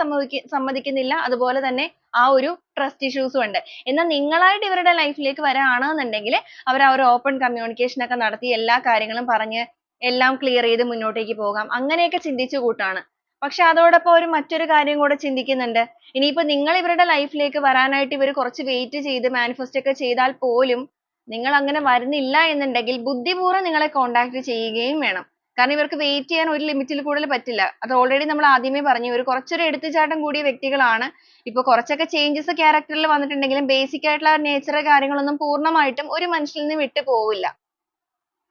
സമ്മതിക്കുന്നില്ല. അതുപോലെ തന്നെ ആ ഒരു ട്രസ്റ്റ് ഇഷ്യൂസും ഉണ്ട്. എന്നാൽ നിങ്ങളായിട്ട് ഇവരുടെ ലൈഫിലേക്ക് വരാണെന്നുണ്ടെങ്കിൽ അവർ ആ ഒരു ഓപ്പൺ കമ്മ്യൂണിക്കേഷൻ ഒക്കെ നടത്തി എല്ലാ കാര്യങ്ങളും പറഞ്ഞ് എല്ലാം ക്ലിയർ ചെയ്ത് മുന്നോട്ടേക്ക് പോകാം, അങ്ങനെയൊക്കെ ചിന്തിച്ചു കൂട്ടാണ്. പക്ഷെ അതോടൊപ്പം അവർ മറ്റൊരു കാര്യം കൂടെ ചിന്തിക്കുന്നുണ്ട്. ഇനിയിപ്പോ നിങ്ങൾ ഇവരുടെ ലൈഫിലേക്ക് വരാനായിട്ട് ഇവർ കുറച്ച് വെയിറ്റ് ചെയ്ത് മാനിഫെസ്റ്റ് ഒക്കെ ചെയ്താൽ പോലും നിങ്ങൾ അങ്ങനെ വരുന്നില്ല എന്നുണ്ടെങ്കിൽ ബുദ്ധിപൂർവ്വം നിങ്ങളെ കോൺടാക്ട് ചെയ്യുകയും വേണം. കാരണം ഇവർക്ക് വെയിറ്റ് ചെയ്യാൻ ഒരു ലിമിറ്റിൽ കൂടുതൽ പറ്റില്ല. അത് ഓൾറെഡി നമ്മൾ ആദ്യമേ പറഞ്ഞു, ഇവർ കുറച്ചൊരു എടുത്തുചാട്ടം കൂടിയ വ്യക്തികളാണ്. ഇപ്പൊ കുറച്ചൊക്കെ ചേഞ്ചസ് ക്യാരക്ടറിൽ വന്നിട്ടുണ്ടെങ്കിലും ബേസിക് ആയിട്ടുള്ള നേച്ചർ കാര്യങ്ങളൊന്നും പൂർണ്ണമായിട്ടും ഒരു മനുഷ്യനിൽ നിന്ന് വിട്ടു പോവില്ല.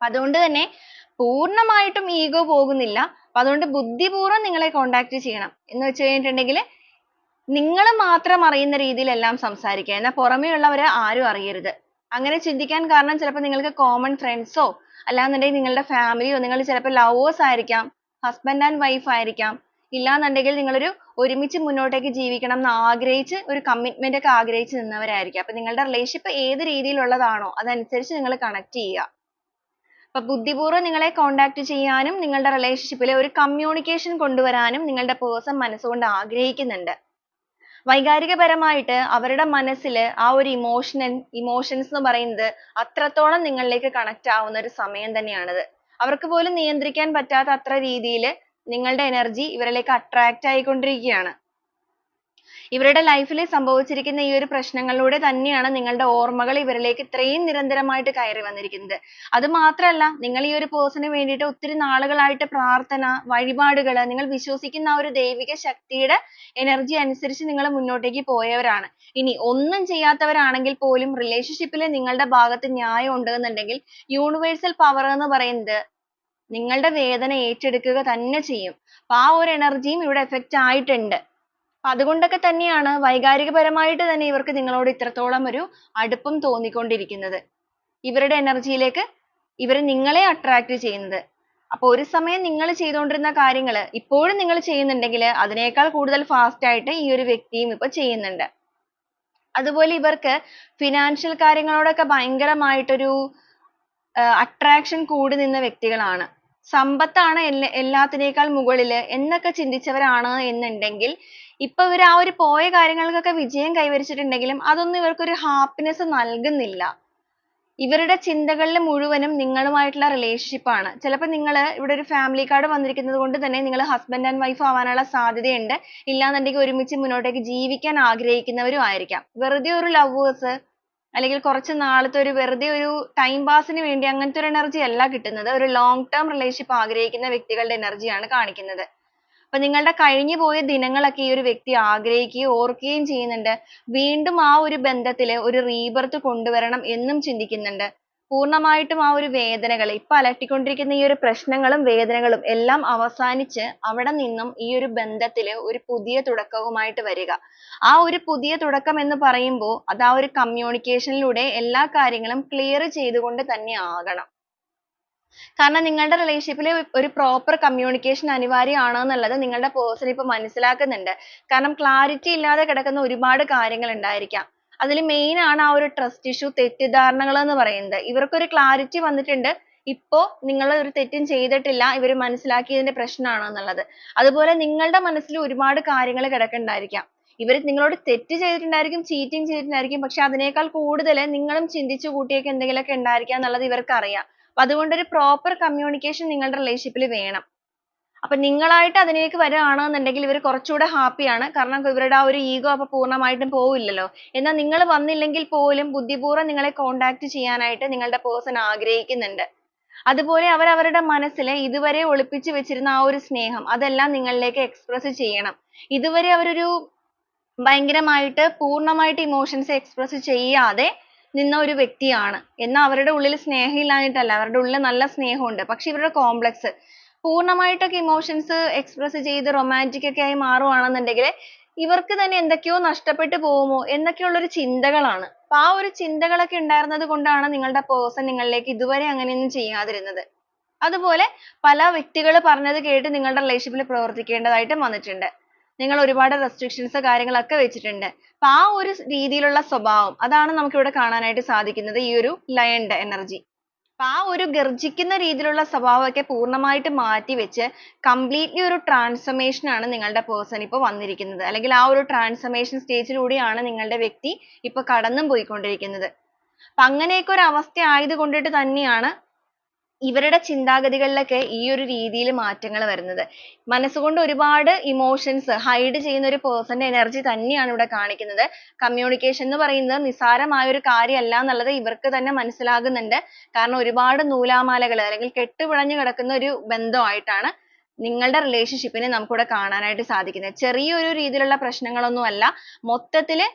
അതുകൊണ്ട് തന്നെ പൂർണ്ണമായിട്ടും ഈഗോ പോകുന്നില്ല, അപ്പൊ അതുകൊണ്ട് ബുദ്ധിപൂർവ്വം നിങ്ങളെ കോണ്ടാക്ട് ചെയ്യണം. എന്ന് വെച്ച് കഴിഞ്ഞിട്ടുണ്ടെങ്കിൽ നിങ്ങൾ മാത്രം അറിയുന്ന രീതിയിൽ എല്ലാം സംസാരിക്കുക. എന്നാൽ പുറമേ ഉള്ളവരെ ആരും അറിയരുത്. അങ്ങനെ ചിന്തിക്കാൻ കാരണം ചിലപ്പോൾ നിങ്ങൾക്ക് കോമൺ ഫ്രണ്ട്സോ അല്ലാന്നുണ്ടെങ്കിൽ നിങ്ങളുടെ ഫാമിലിയോ, നിങ്ങൾ ചിലപ്പോൾ ലവേഴ്സ് ആയിരിക്കാം, ഹസ്ബൻഡ് ആൻഡ് വൈഫ് ആയിരിക്കാം, ഇല്ലാന്നുണ്ടെങ്കിൽ നിങ്ങളൊരു ഒരുമിച്ച് മുന്നോട്ടേക്ക് ജീവിക്കണം എന്ന് ആഗ്രഹിച്ച് ഒരു കമ്മിറ്റ്മെന്റ് ഒക്കെ ആഗ്രഹിച്ച് നിന്നവരായിരിക്കാം. അപ്പൊ നിങ്ങളുടെ റിലേഷൻഷിപ്പ് ഏത് രീതിയിലുള്ളതാണോ അതനുസരിച്ച് നിങ്ങൾ കണക്ട് ചെയ്യുക. അപ്പൊ ബുദ്ധിപൂർവ്വം നിങ്ങളെ കോണ്ടാക്ട് ചെയ്യാനും നിങ്ങളുടെ റിലേഷൻഷിപ്പിൽ ഒരു കമ്മ്യൂണിക്കേഷൻ കൊണ്ടുവരാനും നിങ്ങളുടെ പേഴ്സൺ മനസ്സുകൊണ്ട് ആഗ്രഹിക്കുന്നുണ്ട്. വൈകാരികപരമായിട്ട് അവരുടെ മനസ്സിൽ ആ ഒരു ഇമോഷൻസ് എന്ന് പറയുന്നത് അത്രത്തോളം നിങ്ങളിലേക്ക് കണക്ട് ആവുന്ന ഒരു സമയം തന്നെയാണിത്. അവർക്ക് പോലും നിയന്ത്രിക്കാൻ പറ്റാത്ത അത്ര രീതിയിൽ നിങ്ങളുടെ എനർജി ഇവരിലേക്ക് അട്രാക്ട് ആയിക്കൊണ്ടിരിക്കുകയാണ്. ഇവരുടെ ലൈഫിൽ സംഭവിച്ചിരിക്കുന്ന ഈ ഒരു പ്രശ്നങ്ങളിലൂടെ തന്നെയാണ് നിങ്ങളുടെ ഓർമ്മകൾ ഇവരിലേക്ക് ഇത്രയും നിരന്തരമായിട്ട് കയറി വന്നിരിക്കുന്നത്. അത് മാത്രമല്ല, നിങ്ങൾ ഈ ഒരു പേഴ്സണിന് വേണ്ടിയിട്ട് ഒത്തിരി നാളുകളായിട്ട് പ്രാർത്ഥന, വഴിപാടുകൾ, നിങ്ങൾ വിശ്വസിക്കുന്ന ആ ഒരു ദൈവിക ശക്തിയുടെ എനർജി അനുസരിച്ച് നിങ്ങൾ മുന്നോട്ടേക്ക് പോയവരാണ്. ഇനി ഒന്നും ചെയ്യാത്തവരാണെങ്കിൽ പോലും റിലേഷൻഷിപ്പിൽ നിങ്ങളുടെ ഭാഗത്ത് ന്യായം ഉണ്ടെന്നുണ്ടെങ്കിൽ യൂണിവേഴ്സൽ പവർ എന്ന് പറയുന്നത് നിങ്ങളുടെ വേദന ഏറ്റെടുക്കുക തന്നെ ചെയ്യും. അപ്പൊ ആ ഒരു എനർജിയും ഇവിടെ എഫക്റ്റ് ആയിട്ടുണ്ട്. അപ്പൊ അതുകൊണ്ടൊക്കെ തന്നെയാണ് വൈകാരികപരമായിട്ട് തന്നെ ഇവർക്ക് നിങ്ങളോട് ഇത്രത്തോളം ഒരു അടുപ്പം തോന്നിക്കൊണ്ടിരിക്കുന്നത്. ഇവരുടെ എനർജിയിലേക്ക് ഇവർ നിങ്ങളെ അട്രാക്ട് ചെയ്യുന്നത്. അപ്പൊ ഒരു സമയം നിങ്ങൾ ചെയ്തുകൊണ്ടിരുന്ന കാര്യങ്ങൾ ഇപ്പോഴും നിങ്ങൾ ചെയ്യുന്നുണ്ടെങ്കിൽ അതിനേക്കാൾ കൂടുതൽ ഫാസ്റ്റ് ആയിട്ട് ഈ ഒരു വ്യക്തിയും ഇപ്പൊ ചെയ്യുന്നുണ്ട്. അതുപോലെ ഇവർക്ക് ഫിനാൻഷ്യൽ കാര്യങ്ങളോടൊക്കെ ഭയങ്കരമായിട്ടൊരു അട്രാക്ഷൻ കൂടി നിന്ന വ്യക്തികളാണ്. സമ്പത്താണ് എല്ലാത്തിനേക്കാൾ മുകളിൽ എന്നൊക്കെ ചിന്തിച്ചവരാണ് എന്നുണ്ടെങ്കിൽ ഇപ്പൊ ഇവർ ആ ഒരു പോയ കാര്യങ്ങൾക്കൊക്കെ വിജയം കൈവരിച്ചിട്ടുണ്ടെങ്കിലും അതൊന്നും ഇവർക്കൊരു ഹാപ്പിനെസ് നൽകുന്നില്ല. ഇവരുടെ ചിന്തകളിൽ മുഴുവനും നിങ്ങളുമായിട്ടുള്ള റിലേഷൻഷിപ്പ് ആണ്. ചിലപ്പോൾ നിങ്ങൾ ഇവിടെ ഒരു ഫാമിലി കാർഡ് വന്നിരിക്കുന്നത് കൊണ്ട് തന്നെ നിങ്ങൾ ഹസ്ബൻഡ് ആൻഡ് വൈഫ് ആവാനുള്ള സാധ്യതയുണ്ട്. ഇല്ലാന്നുണ്ടെങ്കിൽ ഒരുമിച്ച് മുന്നോട്ടേക്ക് ജീവിക്കാൻ ആഗ്രഹിക്കുന്നവരും ആയിരിക്കാം. വെറുതെ ഒരു ലവേഴ്സ് അല്ലെങ്കിൽ കുറച്ച് നാളത്തെ ഒരു വെറുതെ ഒരു ടൈം പാസിന് വേണ്ടി അങ്ങനത്തെ ഒരു എനർജി അല്ല കിട്ടുന്നത്. ഒരു ലോങ് ടേം റിലേഷൻഷിപ്പ് ആഗ്രഹിക്കുന്ന വ്യക്തികളുടെ എനർജിയാണ് കാണിക്കുന്നത്. അപ്പൊ നിങ്ങളുടെ കഴിഞ്ഞു പോയ ദിനങ്ങളൊക്കെ ഈ ഒരു വ്യക്തി ആഗ്രഹിക്കുകയും ഓർക്കുകയും ചെയ്യുന്നുണ്ട്. വീണ്ടും ആ ഒരു ബന്ധത്തിൽ ഒരു റീബർത്ത് കൊണ്ടുവരണം എന്നും ചിന്തിക്കുന്നുണ്ട്. പൂർണ്ണമായിട്ടും ആ ഒരു വേദനകൾ ഇപ്പൊ അലട്ടിക്കൊണ്ടിരിക്കുന്ന ഈ ഒരു പ്രശ്നങ്ങളും വേദനകളും എല്ലാം അവസാനിച്ച് അവിടെ നിന്നും ഈ ഒരു ബന്ധത്തിൽ ഒരു പുതിയ തുടക്കവുമായിട്ട് വരിക. ആ ഒരു പുതിയ തുടക്കം എന്ന് പറയുമ്പോൾ അത് ആ ഒരു കമ്മ്യൂണിക്കേഷനിലൂടെ എല്ലാ കാര്യങ്ങളും ക്ലിയർ ചെയ്തുകൊണ്ട് തന്നെ ആകണം. കാരണം നിങ്ങളുടെ റിലേഷൻഷിപ്പിൽ ഒരു പ്രോപ്പർ കമ്മ്യൂണിക്കേഷൻ അനിവാര്യമാണ് എന്നുള്ളത് നിങ്ങളുടെ പേഴ്സൺ ഇപ്പൊ മനസ്സിലാക്കുന്നുണ്ട്. കാരണം ക്ലാരിറ്റി ഇല്ലാതെ കിടക്കുന്ന ഒരുപാട് കാര്യങ്ങൾ ഉണ്ടായിരിക്കാം. അതിൽ മെയിൻ ആണ് ആ ഒരു ട്രസ്റ്റ് ഇഷ്യൂ, തെറ്റിദ്ധാരണകൾ എന്ന് പറയുന്നത്. ഇവർക്കൊരു ക്ലാരിറ്റി വന്നിട്ടുണ്ട്, ഇപ്പോ നിങ്ങൾ ഒരു തെറ്റും ചെയ്തിട്ടില്ല, ഇവർ മനസ്സിലാക്കിയതിന്റെ പ്രശ്നമാണ് എന്നുള്ളത്. അതുപോലെ നിങ്ങളുടെ മനസ്സിൽ ഒരുപാട് കാര്യങ്ങൾ കിടക്കുന്നുണ്ടായിരിക്കാം. ഇവർ നിങ്ങളോട് തെറ്റ് ചെയ്തിട്ടുണ്ടായിരിക്കും, ചീറ്റിംഗ് ചെയ്തിട്ടുണ്ടായിരിക്കും, പക്ഷെ അതിനേക്കാൾ കൂടുതൽ നിങ്ങളും ചിന്തിച്ചു കൂട്ടിയൊക്കെ എന്തെങ്കിലുമൊക്കെ ഉണ്ടായിരിക്കാം എന്നുള്ളത് ഇവർക്ക് അറിയാം. അപ്പൊ അതുകൊണ്ട് ഒരു പ്രോപ്പർ കമ്മ്യൂണിക്കേഷൻ നിങ്ങളുടെ റിലേഷൻഷിപ്പിൽ വേണം. അപ്പൊ നിങ്ങളായിട്ട് അതിലേക്ക് വരികയാണെന്നുണ്ടെങ്കിൽ ഇവർ കുറച്ചുകൂടെ ഹാപ്പിയാണ്. കാരണം ഇവരുടെ ആ ഒരു ഈഗോ അപ്പൊ പൂർണ്ണമായിട്ടും പോവില്ലല്ലോ. എന്നാൽ നിങ്ങൾ വന്നില്ലെങ്കിൽ പോലും ബുദ്ധിപൂർവ്വം നിങ്ങളെ കോണ്ടാക്ട് ചെയ്യാനായിട്ട് നിങ്ങളുടെ പേഴ്സൺ ആഗ്രഹിക്കുന്നുണ്ട്. അതുപോലെ അവർ അവരുടെ മനസ്സിൽ ഇതുവരെ ഒളിപ്പിച്ചു വെച്ചിരുന്ന ആ ഒരു സ്നേഹം അതെല്ലാം നിങ്ങളിലേക്ക് എക്സ്പ്രസ് ചെയ്യണം. ഇതുവരെ അവരൊരു ഭയങ്കരമായിട്ട് പൂർണ്ണമായിട്ട് ഇമോഷൻസ് എക്സ്പ്രസ് ചെയ്യാതെ നിന്ന ഒരു വ്യക്തിയാണ്. എന്നാൽ അവരുടെ ഉള്ളിൽ സ്നേഹം ഇല്ലാഞ്ഞിട്ടല്ല, അവരുടെ ഉള്ളിൽ നല്ല സ്നേഹമുണ്ട്. പക്ഷെ ഇവരുടെ കോംപ്ലക്സ് പൂർണ്ണമായിട്ടൊക്കെ ഇമോഷൻസ് എക്സ്പ്രസ് ചെയ്ത് റൊമാൻറ്റിക് ഒക്കെ ആയി മാറുവാണെന്നുണ്ടെങ്കിൽ ഇവർക്ക് തന്നെ എന്തൊക്കെയോ നഷ്ടപ്പെട്ടു പോകുമോ എന്നൊക്കെയുള്ള ഒരു ചിന്തകളാണ്. അപ്പൊ ആ ഒരു ചിന്തകളൊക്കെ ഉണ്ടായിരുന്നത് കൊണ്ടാണ് നിങ്ങളുടെ പേഴ്സൺ നിങ്ങളിലേക്ക് ഇതുവരെ അങ്ങനെയൊന്നും ചെയ്യാതിരുന്നത്. അതുപോലെ പല വ്യക്തികൾ പറഞ്ഞത് കേട്ട് നിങ്ങളുടെ റിലേഷൻഷിപ്പിൽ പ്രവർത്തിക്കേണ്ടതായിട്ടും വന്നിട്ടുണ്ട്. നിങ്ങൾ ഒരുപാട് റെസ്ട്രിക്ഷൻസ് കാര്യങ്ങളൊക്കെ വെച്ചിട്ടുണ്ട്. അപ്പൊ ആ ഒരു രീതിയിലുള്ള സ്വഭാവം അതാണ് നമുക്ക് ഇവിടെ കാണാനായിട്ട് സാധിക്കുന്നത് ഈ ഒരു ലയന്റെ എനർജി. അപ്പൊ ആ ഒരു ഗർജിക്കുന്ന രീതിയിലുള്ള സ്വഭാവമൊക്കെ പൂർണ്ണമായിട്ട് മാറ്റി വെച്ച് കംപ്ലീറ്റ്ലി ഒരു ട്രാൻസ്ഫർമേഷൻ ആണ് നിങ്ങളുടെ പേഴ്സൺ ഇപ്പൊ വന്നിരിക്കുന്നത്. അല്ലെങ്കിൽ ആ ഒരു ട്രാൻസ്ഫർമേഷൻ സ്റ്റേജിലൂടെയാണ് നിങ്ങളുടെ വ്യക്തി ഇപ്പൊ കടന്നും പോയിക്കൊണ്ടിരിക്കുന്നത്. അപ്പൊ അങ്ങനെയൊക്കെ ഒരു അവസ്ഥ ആയതുകൊണ്ടിട്ട് തന്നെയാണ് ഇവരുടെ ചിന്താഗതികളിലൊക്കെ ഈ ഒരു രീതിയിൽ മാറ്റങ്ങൾ വരുന്നത്. മനസ്സുകൊണ്ട് ഒരുപാട് ഇമോഷൻസ് ഹൈഡ് ചെയ്യുന്ന ഒരു പേഴ്സന്റെ എനർജി തന്നെയാണ് ഇവിടെ കാണിക്കുന്നത്. കമ്മ്യൂണിക്കേഷൻ എന്ന് പറയുന്നത് നിസ്സാരമായ ഒരു കാര്യമല്ല എന്നുള്ളത് ഇവർക്ക് തന്നെ മനസ്സിലാകുന്നുണ്ട്. കാരണം ഒരുപാട് നൂലാമാലകൾ അല്ലെങ്കിൽ കെട്ടുപിണഞ്ഞു കിടക്കുന്ന ഒരു ബന്ധമായിട്ടാണ് നിങ്ങളുടെ റിലേഷൻഷിപ്പിനെ നമുക്കിവിടെ കാണാനായിട്ട് സാധിക്കുന്നത്. ചെറിയൊരു രീതിയിലുള്ള പ്രശ്നങ്ങളൊന്നും അല്ല, മൊത്തത്തില്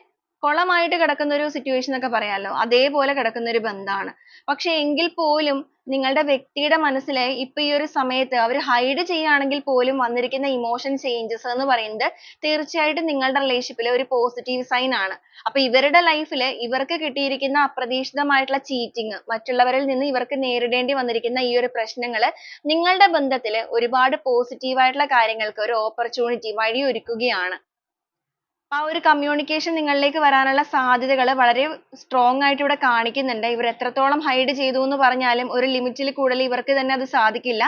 കുളമായിട്ട് കിടക്കുന്ന ഒരു സിറ്റുവേഷൻ എന്നൊക്കെ പറയാമല്ലോ, അതേപോലെ കിടക്കുന്ന ഒരു ബന്ധമാണ്. പക്ഷെ എങ്കിൽ പോലും നിങ്ങളുടെ വ്യക്തിയുടെ മനസ്സിൽ ഇപ്പൊ ഈ ഒരു സമയത്ത് അവർ ഹൈഡ് ചെയ്യുകയാണെങ്കിൽ പോലും വന്നിരിക്കുന്ന ഇമോഷൻ ചേഞ്ചസ് എന്ന് പറയുന്നത് തീർച്ചയായിട്ടും നിങ്ങളുടെ റിലേഷൻഷിപ്പിൽ ഒരു പോസിറ്റീവ് സൈൻ ആണ്. അപ്പൊ ഇവരുടെ ലൈഫിൽ ഇവർക്ക് കിട്ടിയിരിക്കുന്ന അപ്രതീക്ഷിതമായിട്ടുള്ള ചീറ്റിംഗ്, മറ്റുള്ളവരിൽ നിന്ന് ഇവർക്ക് നേരിടേണ്ടി വന്നിരിക്കുന്ന ഈ ഒരു പ്രശ്നങ്ങൾ നിങ്ങളുടെ ബന്ധത്തിൽ ഒരുപാട് പോസിറ്റീവ് ആയിട്ടുള്ള കാര്യങ്ങൾക്ക് ഒരു ഓപ്പർച്യൂണിറ്റി വഴിയൊരുക്കുകയാണ്. ആ ഒരു കമ്മ്യൂണിക്കേഷൻ നിങ്ങളിലേക്ക് വരാനുള്ള സാധ്യതകൾ വളരെ സ്ട്രോങ് ആയിട്ട് ഇവിടെ കാണിക്കുന്നുണ്ട്. ഇവർ എത്രത്തോളം ഹൈഡ് ചെയ്തു എന്ന് പറഞ്ഞാലും ഒരു ലിമിറ്റിൽ കൂടുതൽ ഇവർക്ക് തന്നെ അത് സാധിക്കില്ല.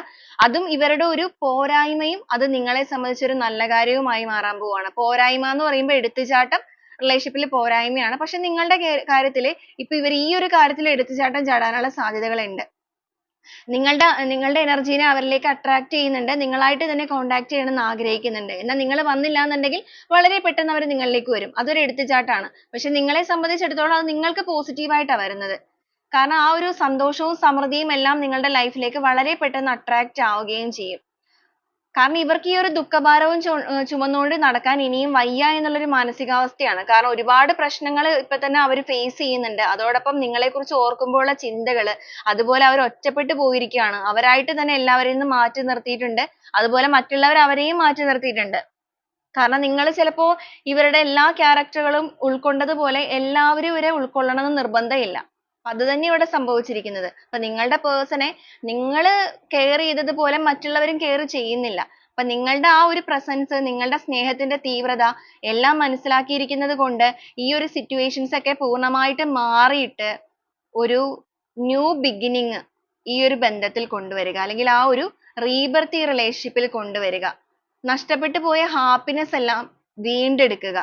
അതും ഇവരുടെ ഒരു പോരായ്മയും അത് നിങ്ങളെ സംബന്ധിച്ച് ഒരു നല്ല കാര്യവുമായി മാറാൻ പോവാണ്. പോരായ്മ എന്ന് പറയുമ്പോൾ എടുത്തുചാട്ടം റിലേഷൻഷിപ്പിൽ പോരായ്മയാണ്. പക്ഷെ നിങ്ങളുടെ കാര്യത്തിൽ ഇപ്പൊ ഇവർ ഈ ഒരു കാര്യത്തിൽ എടുത്തുചാട്ടം ചാടാനുള്ള സാധ്യതകളുണ്ട്. നിങ്ങളുടെ എനർജീനെ അവരിലേക്ക് അട്രാക്ട് ചെയ്യുന്നുണ്ട്. നിങ്ങളായിട്ട് തന്നെ കോണ്ടാക്ട് ചെയ്യണമെന്ന് ആഗ്രഹിക്കുന്നുണ്ട്. എന്നാൽ നിങ്ങൾ വന്നില്ല എന്നുണ്ടെങ്കിൽ വളരെ പെട്ടെന്ന് അവർ നിങ്ങളിലേക്ക് വരും. അതൊരു എടുത്തുചാട്ടാണ്. പക്ഷെ നിങ്ങളെ സംബന്ധിച്ചിടത്തോളം അത് നിങ്ങൾക്ക് പോസിറ്റീവ് ആയിട്ടാണ് വരുന്നത്. കാരണം ആ ഒരു സന്തോഷവും സമൃദ്ധിയും എല്ലാം നിങ്ങളുടെ ലൈഫിലേക്ക് വളരെ പെട്ടെന്ന് അട്രാക്ട് ആവുകയും ചെയ്യും. കാരണം ഇവർക്ക് ഈ ഒരു ദുഃഖഭാരവും ചുമന്നുകൊണ്ട് നടക്കാൻ ഇനിയും വയ്യ എന്നുള്ളൊരു മാനസികാവസ്ഥയാണ്. കാരണം ഒരുപാട് പ്രശ്നങ്ങൾ ഇപ്പൊ തന്നെ അവർ ഫേസ് ചെയ്യുന്നുണ്ട്. അതോടൊപ്പം നിങ്ങളെക്കുറിച്ച് ഓർക്കുമ്പോഴുള്ള ചിന്തകള്, അതുപോലെ അവർ ഒറ്റപ്പെട്ടു പോയിരിക്കുകയാണ്. അവരായിട്ട് തന്നെ എല്ലാവരെയും നിന്നും മാറ്റി നിർത്തിയിട്ടുണ്ട്. അതുപോലെ മറ്റുള്ളവർ അവരെയും മാറ്റി നിർത്തിയിട്ടുണ്ട്. കാരണം നിങ്ങൾ ചിലപ്പോ ഇവരുടെ എല്ലാ ക്യാരക്ടറുകളും ഉൾക്കൊണ്ടതുപോലെ എല്ലാവരും ഇവരെ ഉൾക്കൊള്ളണമെന്ന് നിർബന്ധമില്ല. അത് തന്നെ ഇവിടെ സംഭവിച്ചിരിക്കുന്നത്. അപ്പൊ നിങ്ങളുടെ പേഴ്സണെ നിങ്ങൾ കെയർ ചെയ്തതുപോലെ മറ്റുള്ളവരും കെയർ ചെയ്യുന്നില്ല. അപ്പൊ നിങ്ങളുടെ ആ ഒരു പ്രസൻസ്, നിങ്ങളുടെ സ്നേഹത്തിന്റെ തീവ്രത എല്ലാം മനസ്സിലാക്കിയിരിക്കുന്നത് കൊണ്ട് ഈ ഒരു സിറ്റുവേഷൻസ് ഒക്കെ പൂർണ്ണമായിട്ട് മാറിയിട്ട് ഒരു ന്യൂ ബിഗിനിങ് ഈ ഒരു ബന്ധത്തിൽ കൊണ്ടുവരിക, അല്ലെങ്കിൽ ആ ഒരു റീബർത്ത് ഈ റിലേഷൻഷിപ്പിൽ കൊണ്ടുവരിക, നഷ്ടപ്പെട്ടു പോയ ഹാപ്പിനെസ് എല്ലാം വീണ്ടെടുക്കുക.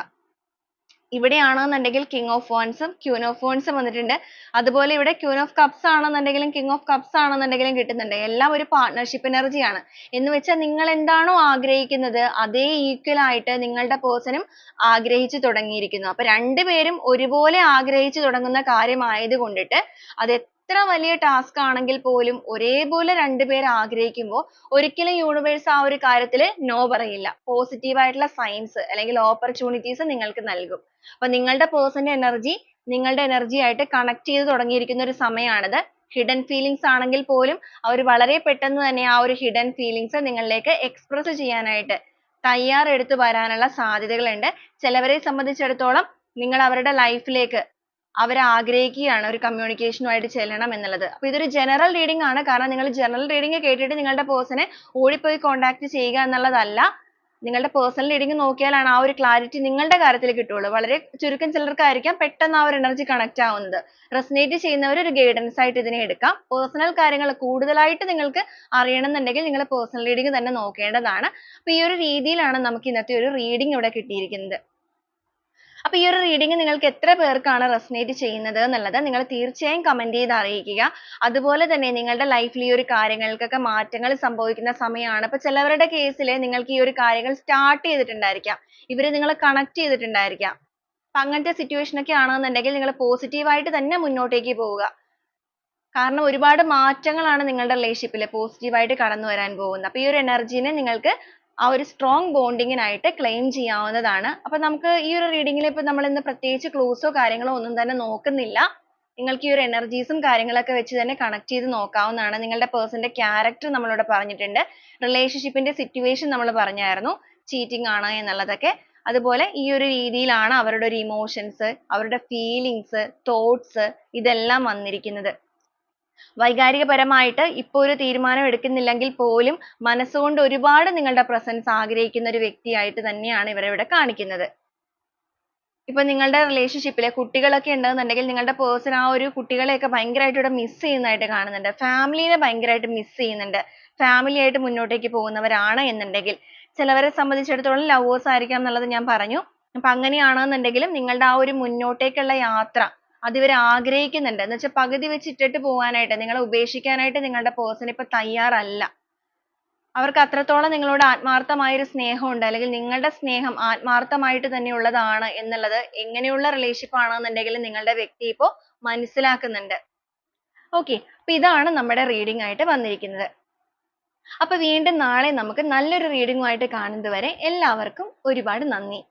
ഇവിടെയാണെന്നുണ്ടെങ്കിൽ കിങ് ഓഫ് വാൻസും ക്യൂൻ ഓഫ് വാൻസും വന്നിട്ടുണ്ട്. അതുപോലെ ഇവിടെ ക്യൂൻ ഓഫ് കപ്സ് ആണെന്നുണ്ടെങ്കിലും കിങ് ഓഫ് കപ്സ് ആണെന്നുണ്ടെങ്കിലും കിട്ടുന്നുണ്ട്. എല്ലാം ഒരു പാർട്ട്ണർഷിപ്പ് എനർജിയാണ്. എന്ന് വെച്ചാൽ നിങ്ങൾ എന്താണോ ആഗ്രഹിക്കുന്നത് അതേ ഈക്വൽ ആയിട്ട് നിങ്ങളുടെ പേഴ്സണും ആഗ്രഹിച്ചു തുടങ്ങിയിരിക്കുന്നു. അപ്പൊ രണ്ടുപേരും ഒരുപോലെ ആഗ്രഹിച്ചു തുടങ്ങുന്ന കാര്യമായത് കൊണ്ടിട്ട് അത് എത്ര വലിയ ടാസ്ക് ആണെങ്കിൽ പോലും ഒരേപോലെ രണ്ടുപേർ ആഗ്രഹിക്കുമ്പോൾ ഒരിക്കലും യൂണിവേഴ്സ് ആ ഒരു കാര്യത്തിൽ നോ പറയില്ല. പോസിറ്റീവ് ആയിട്ടുള്ള സൈൻസ് അല്ലെങ്കിൽ ഓപ്പർച്യൂണിറ്റീസ് നിങ്ങൾക്ക് നൽകും. അപ്പൊ നിങ്ങളുടെ പേഴ്സന്റെ എനർജി നിങ്ങളുടെ എനർജി ആയിട്ട് കണക്ട് ചെയ്ത് തുടങ്ങിയിരിക്കുന്ന ഒരു സമയമാണിത്. ഹിഡൻ ഫീലിങ്സ് ആണെങ്കിൽ പോലും അവർ വളരെ പെട്ടെന്ന് തന്നെ ആ ഒരു ഹിഡൻ ഫീലിങ്സ് നിങ്ങളിലേക്ക് എക്സ്പ്രസ് ചെയ്യാനായിട്ട് തയ്യാറെടുത്ത് വരാനുള്ള സാധ്യതകളുണ്ട്. ചിലവരെ സംബന്ധിച്ചിടത്തോളം നിങ്ങൾ അവരുടെ ലൈഫിലേക്ക് അവർ ആഗ്രഹിക്കുകയാണ് ഒരു കമ്മ്യൂണിക്കേഷനുമായിട്ട് ചെല്ലണം എന്നുള്ളത്. അപ്പൊ ഇതൊരു ജനറൽ റീഡിംഗ് ആണ്. കാരണം നിങ്ങൾ ജനറൽ റീഡിംഗ് കേട്ടിട്ട് നിങ്ങളുടെ പേഴ്സണെ ഓടിപ്പോയി കോണ്ടാക്ട് ചെയ്യുക എന്നുള്ളതല്ല. നിങ്ങളുടെ പേഴ്സണൽ റീഡിംഗ് നോക്കിയാലാണ് ആ ഒരു ക്ലാരിറ്റി നിങ്ങളുടെ കാര്യത്തിൽ കിട്ടുള്ളൂ. വളരെ ചുരുക്കം ചിലർക്കായിരിക്കാം പെട്ടെന്ന് ആ ഒരു എനർജി കണക്ട് ആവുന്നത്. റെസനേറ്റ് ചെയ്യുന്നവർ ഒരു ഗൈഡൻസ് ആയിട്ട് ഇതിനെ എടുക്കാം. പേഴ്സണൽ കാര്യങ്ങൾ കൂടുതലായിട്ട് നിങ്ങൾക്ക് അറിയണമെന്നുണ്ടെങ്കിൽ നിങ്ങൾ പേഴ്സണൽ റീഡിംഗ് തന്നെ നോക്കേണ്ടതാണ്. അപ്പൊ ഈ ഒരു രീതിയിലാണ് നമുക്ക് ഇന്നത്തെ ഒരു റീഡിംഗ് ഇവിടെ കിട്ടിയിരിക്കുന്നത്. അപ്പൊ ഈ ഒരു റീഡിംഗ് നിങ്ങൾക്ക് എത്ര പേർക്കാണ് റെസനേറ്റ് ചെയ്യുന്നത് എന്നുള്ളത് നിങ്ങൾ തീർച്ചയായും കമന്റ് ചെയ്ത് അറിയിക്കുക. അതുപോലെ തന്നെ നിങ്ങളുടെ ലൈഫിൽ ഈ ഒരു കാര്യങ്ങൾക്കൊക്കെ മാറ്റങ്ങൾ സംഭവിക്കുന്ന സമയമാണ്. അപ്പൊ ചിലവരുടെ കേസിൽ നിങ്ങൾക്ക് ഈ ഒരു കാര്യങ്ങൾ സ്റ്റാർട്ട് ചെയ്തിട്ടുണ്ടായിരിക്കാം, ഇവര് നിങ്ങളെ കണക്ട് ചെയ്തിട്ടുണ്ടായിരിക്കാം. അപ്പൊ അങ്ങനത്തെ സിറ്റുവേഷൻ ഒക്കെ ആണെന്നുണ്ടെങ്കിൽ നിങ്ങൾ പോസിറ്റീവായിട്ട് തന്നെ മുന്നോട്ടേക്ക് പോവുക. കാരണം ഒരുപാട് മാറ്റങ്ങളാണ് നിങ്ങളുടെ റിലേഷൻഷിപ്പിൽ പോസിറ്റീവായിട്ട് കടന്നു വരാൻ പോകുന്നത്. അപ്പൊ ഈ ഒരു എനർജീനെ നിങ്ങൾക്ക് ആ ഒരു സ്ട്രോങ് ബോണ്ടിങ്ങിനായിട്ട് ക്ലെയിം ചെയ്യാവുന്നതാണ്. അപ്പൊ നമുക്ക് ഈ ഒരു റീഡിംഗിൽ ഇപ്പൊ നമ്മൾ ഇന്ന് പ്രത്യേകിച്ച് ക്ലൂസോ കാര്യങ്ങളോ ഒന്നും തന്നെ നോക്കുന്നില്ല. നിങ്ങൾക്ക് ഈ ഒരു എനർജീസും കാര്യങ്ങളൊക്കെ വെച്ച് തന്നെ കണക്ട് ചെയ്ത് നോക്കാവുന്നതാണ്. നിങ്ങളുടെ പേഴ്സന്റെ ക്യാരക്ടർ നമ്മളിവിടെ പറഞ്ഞിട്ടുണ്ട്. റിലേഷൻഷിപ്പിന്റെ സിറ്റുവേഷൻ നമ്മൾ പറഞ്ഞായിരുന്നു, ചീറ്റിംഗ് ആണ് എന്നുള്ളതൊക്കെ. അതുപോലെ ഈ ഒരു രീതിയിലാണ് അവരുടെ ഒരു ഇമോഷൻസ്, അവരുടെ ഫീലിങ്സ്, തോട്ട്സ് ഇതെല്ലാം വന്നിരിക്കുന്നത്. വൈകാരികപരമായിട്ട് ഇപ്പൊ ഒരു തീരുമാനം എടുക്കുന്നില്ലെങ്കിൽ പോലും മനസ്സുകൊണ്ട് ഒരുപാട് നിങ്ങളുടെ പ്രസൻസ് ആഗ്രഹിക്കുന്ന ഒരു വ്യക്തിയായിട്ട് തന്നെയാണ് ഇവരെ ഇവിടെ കാണിക്കുന്നത്. ഇപ്പൊ നിങ്ങളുടെ റിലേഷൻഷിപ്പിലെ കുട്ടികളൊക്കെ ഉണ്ടെന്നുണ്ടെങ്കിൽ നിങ്ങളുടെ പേഴ്സൺ ആ ഒരു കുട്ടികളെയൊക്കെ ഭയങ്കരമായിട്ട് ഇവിടെ മിസ് ചെയ്യുന്നതായിട്ട് കാണുന്നുണ്ട്. ഫാമിലിനെ ഭയങ്കരമായിട്ട് മിസ് ചെയ്യുന്നുണ്ട്. ഫാമിലി ആയിട്ട് മുന്നോട്ടേക്ക് പോകുന്നവരാണ് എന്നുണ്ടെങ്കിൽ ചിലവരെ സംബന്ധിച്ചിടത്തോളം ലവേഴ്സ് ആയിരിക്കാം എന്നുള്ളത് ഞാൻ പറഞ്ഞു. അപ്പൊ അങ്ങനെയാണെന്നുണ്ടെങ്കിലും നിങ്ങളുടെ ആ ഒരു മുന്നോട്ടേക്കുള്ള യാത്ര അത് ഇവർ ആഗ്രഹിക്കുന്നുണ്ട്. എന്ന് വെച്ചാൽ പകുതി വെച്ച് ഇട്ടിട്ട് പോകാനായിട്ട്, നിങ്ങളെ ഉപേക്ഷിക്കാനായിട്ട് നിങ്ങളുടെ പേഴ്സൺ ഇപ്പൊ തയ്യാറല്ല. അവർക്ക് അത്രത്തോളം നിങ്ങളോട് ആത്മാർത്ഥമായ ഒരു സ്നേഹമുണ്ട്, അല്ലെങ്കിൽ നിങ്ങളുടെ സ്നേഹം ആത്മാർത്ഥമായിട്ട് തന്നെ ഉള്ളതാണ് എന്നുള്ളത് എങ്ങനെയുള്ള റിലേഷൻഷിപ്പ് ആണെന്നുണ്ടെങ്കിലും നിങ്ങളുടെ വ്യക്തി ഇപ്പോ മനസ്സിലാക്കുന്നുണ്ട്. ഓക്കെ, അപ്പൊ ഇതാണ് നമ്മുടെ റീഡിംഗ് ആയിട്ട് വന്നിരിക്കുന്നത്. അപ്പൊ വീണ്ടും നാളെ നമുക്ക് നല്ലൊരു റീഡിംഗുമായിട്ട് കാണുന്നത് വരെ എല്ലാവർക്കും ഒരുപാട് നന്ദി.